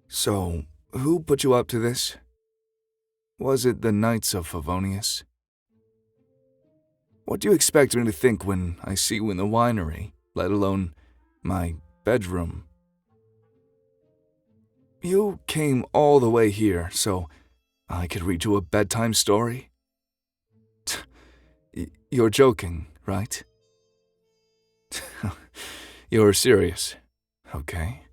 So, who put you up to this? Was it the Knights of Favonius? What do you expect me to think when I see you in the winery, let alone my bedroom? You came all the way here so I could read you a bedtime story? You're joking, right? You're serious. Okay.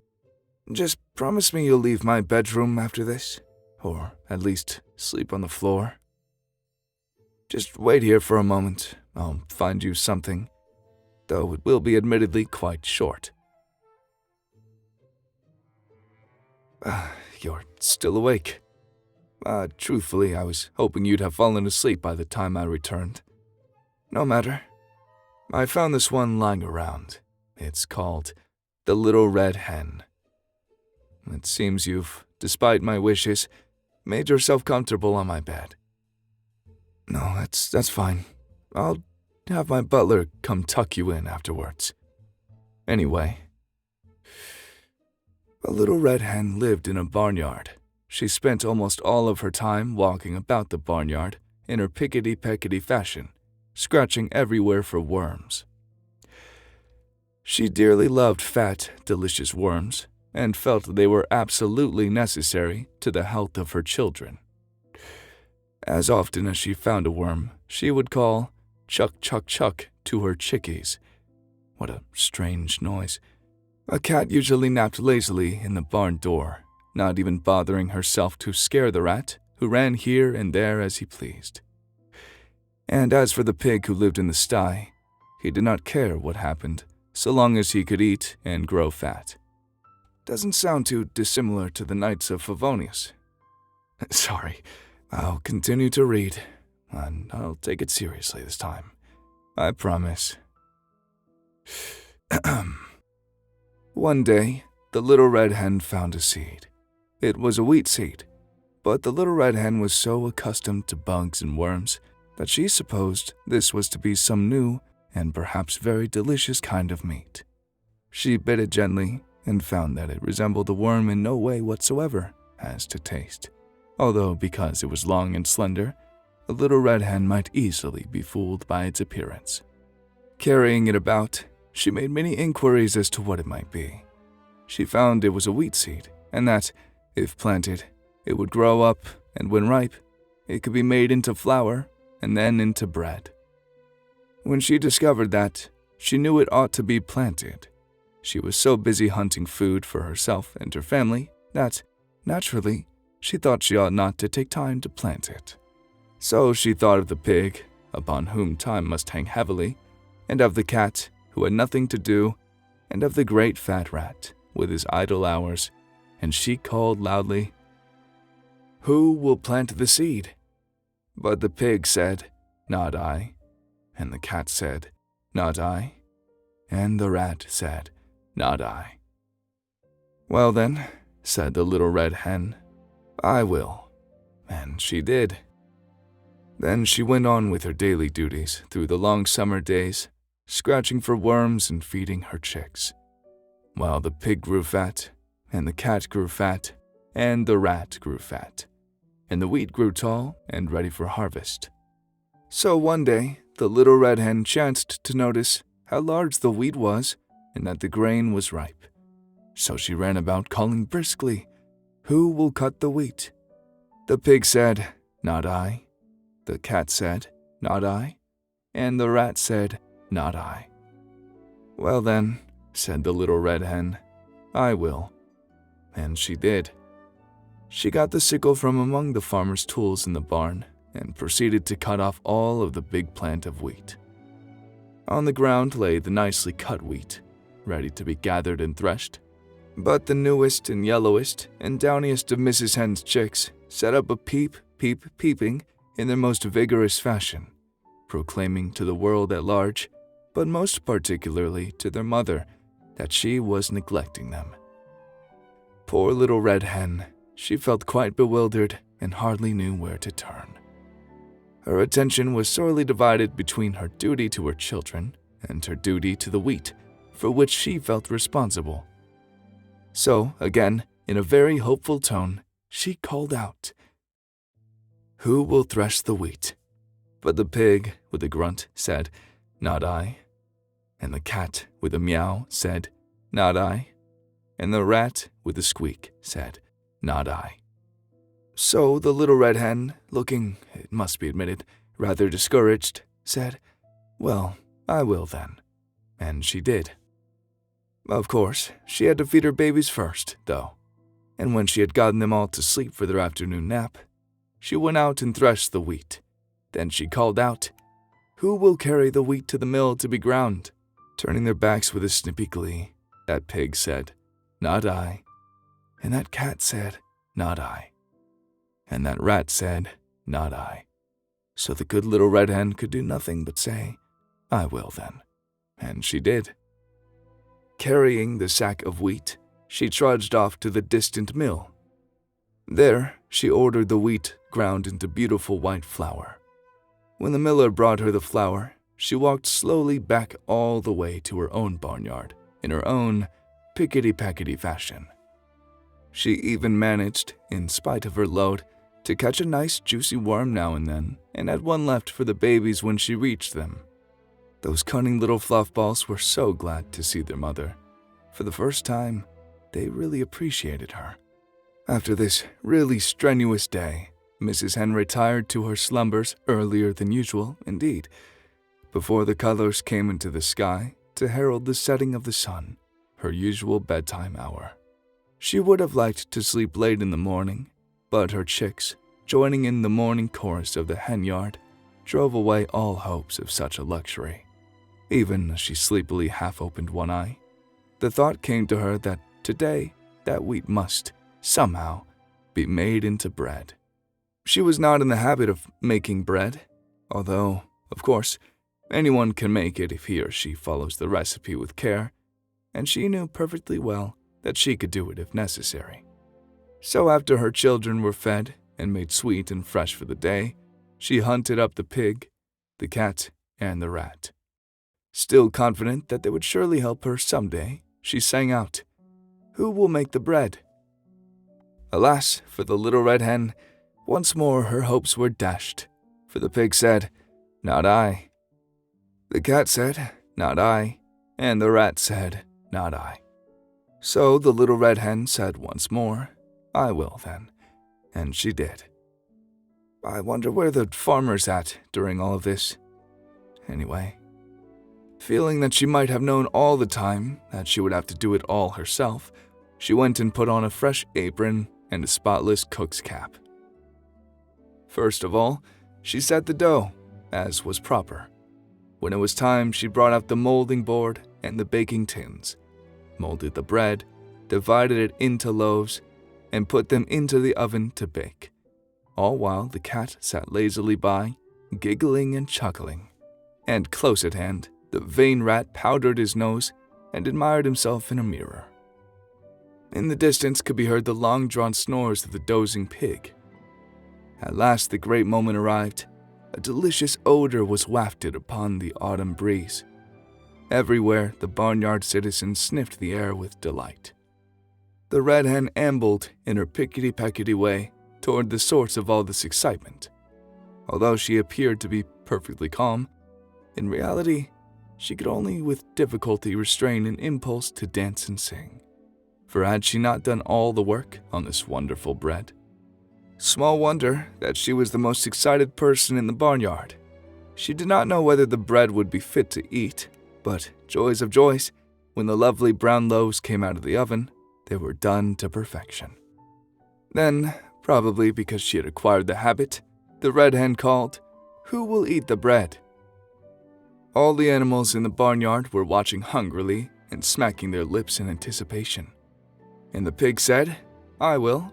Just promise me you'll leave my bedroom after this, or at least sleep on the floor. Just wait here for a moment. I'll find you something, though it will be admittedly quite short. You're still awake. Truthfully, I was hoping you'd have fallen asleep by the time I returned. No matter. I found this one lying around. It's called The Little Red Hen. It seems you've, despite my wishes, made yourself comfortable on my bed. No, that's fine. I'll have my butler come tuck you in afterwards. Anyway, a little red hen lived in a barnyard. She spent almost all of her time walking about the barnyard in her pickety-peckety fashion, scratching everywhere for worms. She dearly loved fat, delicious worms, and felt they were absolutely necessary to the health of her children. As often as she found a worm, she would call, "Chuck, chuck, chuck," to her chickies. What a strange noise. A cat usually napped lazily in the barn door, not even bothering herself to scare the rat, who ran here and there as he pleased. And as for the pig who lived in the sty, he did not care what happened, so long as he could eat and grow fat. Doesn't sound too dissimilar to the Knights of Favonius. Sorry, I'll continue to read, and I'll take it seriously this time. I promise. One day, the little red hen found a seed. It was a wheat seed, but the little red hen was so accustomed to bugs and worms that she supposed this was to be some new and perhaps very delicious kind of meat. She bit it gently and found that it resembled a worm in no way whatsoever as to taste, although because it was long and slender, a little red hen might easily be fooled by its appearance. Carrying it about, she made many inquiries as to what it might be. She found it was a wheat seed, and that, if planted, it would grow up, and when ripe, it could be made into flour and then into bread. When she discovered that, she knew it ought to be planted. She was so busy hunting food for herself and her family that, naturally, she thought she ought not to take time to plant it. So she thought of the pig, upon whom time must hang heavily, and of the cat, who had nothing to do, and of the great fat rat, with his idle hours, and she called loudly, "Who will plant the seed?" But the pig said, "Not I," and the cat said, "Not I," and the rat said, "Not I." "Well then," said the little red hen, "I will," and she did. Then she went on with her daily duties through the long summer days, scratching for worms and feeding her chicks, while the pig grew fat, and the cat grew fat, and the rat grew fat, and the wheat grew tall and ready for harvest. So one day, the little red hen chanced to notice how large the wheat was and that the grain was ripe. So she ran about calling briskly, "Who will cut the wheat?" The pig said, "Not I." The cat said, "Not I." And the rat said, "Not I." "Well then," said the little red hen, "I will." And she did. She got the sickle from among the farmer's tools in the barn and proceeded to cut off all of the big plant of wheat. On the ground lay the nicely cut wheat, ready to be gathered and threshed. But the newest and yellowest and downiest of Mrs. Hen's chicks set up a peep, peep, peeping in their most vigorous fashion, proclaiming to the world at large, but most particularly to their mother, that she was neglecting them. Poor little red hen, she felt quite bewildered and hardly knew where to turn. Her attention was sorely divided between her duty to her children and her duty to the wheat, for which she felt responsible. So, again, in a very hopeful tone, she called out, "Who will thresh the wheat?" But the pig, with a grunt, said, "Not I." And the cat, with a meow, said, "Not I." And the rat, with a squeak, said, "Not I." So the little red hen, looking, it must be admitted, rather discouraged, said, "Well, I will then." And she did. Of course, she had to feed her babies first, though, and when she had gotten them all to sleep for their afternoon nap, she went out and threshed the wheat. Then she called out, "Who will carry the wheat to the mill to be ground?" Turning their backs with a snippy glee, that pig said, "Not I." And that cat said, "Not I." And that rat said, "Not I." So the good little red hen could do nothing but say, "I will then." And she did. Carrying the sack of wheat, she trudged off to the distant mill. There, she ordered the wheat ground into beautiful white flour. When the miller brought her the flour, she walked slowly back all the way to her own barnyard in her own pickety-packety fashion. She even managed, in spite of her load, to catch a nice juicy worm now and then, and had one left for the babies when she reached them. Those cunning little fluff balls were so glad to see their mother. For the first time, they really appreciated her. After this really strenuous day, Mrs. Hen retired to her slumbers earlier than usual, indeed, before the colors came into the sky to herald the setting of the sun, her usual bedtime hour. She would have liked to sleep late in the morning, but her chicks, joining in the morning chorus of the hen yard, drove away all hopes of such a luxury. Even as she sleepily half-opened one eye, the thought came to her that today that wheat must, somehow, be made into bread. She was not in the habit of making bread, although, of course, anyone can make it if he or she follows the recipe with care, and she knew perfectly well that she could do it if necessary. So after her children were fed and made sweet and fresh for the day, she hunted up the pig, the cat, and the rat. Still confident that they would surely help her someday, she sang out, "Who will make the bread?" Alas, for the little red hen, once more her hopes were dashed, for the pig said, "Not I." The cat said, "Not I," and the rat said, "Not I." So the little red hen said once more, "I will then," and she did. I wonder where the farmer's at during all of this. Anyway, feeling that she might have known all the time that she would have to do it all herself, she went and put on a fresh apron and a spotless cook's cap. First of all, she set the dough, as was proper. When it was time, she brought out the molding board and the baking tins, molded the bread, divided it into loaves, and put them into the oven to bake, all while the cat sat lazily by, giggling and chuckling. And close at hand, the vain rat powdered his nose and admired himself in a mirror. In the distance could be heard the long-drawn snores of the dozing pig. At last the great moment arrived. A delicious odor was wafted upon the autumn breeze. Everywhere the barnyard citizens sniffed the air with delight. The red hen ambled in her pickety-packety way toward the source of all this excitement. Although she appeared to be perfectly calm, in reality, she could only with difficulty restrain an impulse to dance and sing. For had she not done all the work on this wonderful bread? Small wonder that she was the most excited person in the barnyard. She did not know whether the bread would be fit to eat, but joys of joys, when the lovely brown loaves came out of the oven, they were done to perfection. Then, probably because she had acquired the habit, the red hen called, "Who will eat the bread?" All the animals in the barnyard were watching hungrily and smacking their lips in anticipation. And the pig said, "I will."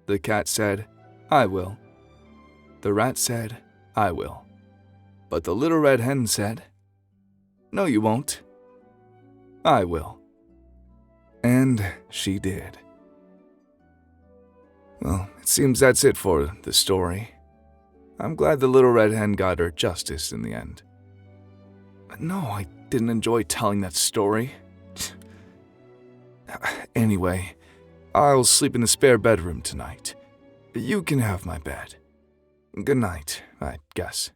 The cat said, "I will." The rat said, "I will." But the little red hen said, "No, you won't. I will." And she did. Well, it seems that's it for the story. I'm glad the little red hen got her justice in the end. But no, I didn't enjoy telling that story. Anyway, I'll sleep in the spare bedroom tonight. You can have my bed. Good night, I guess.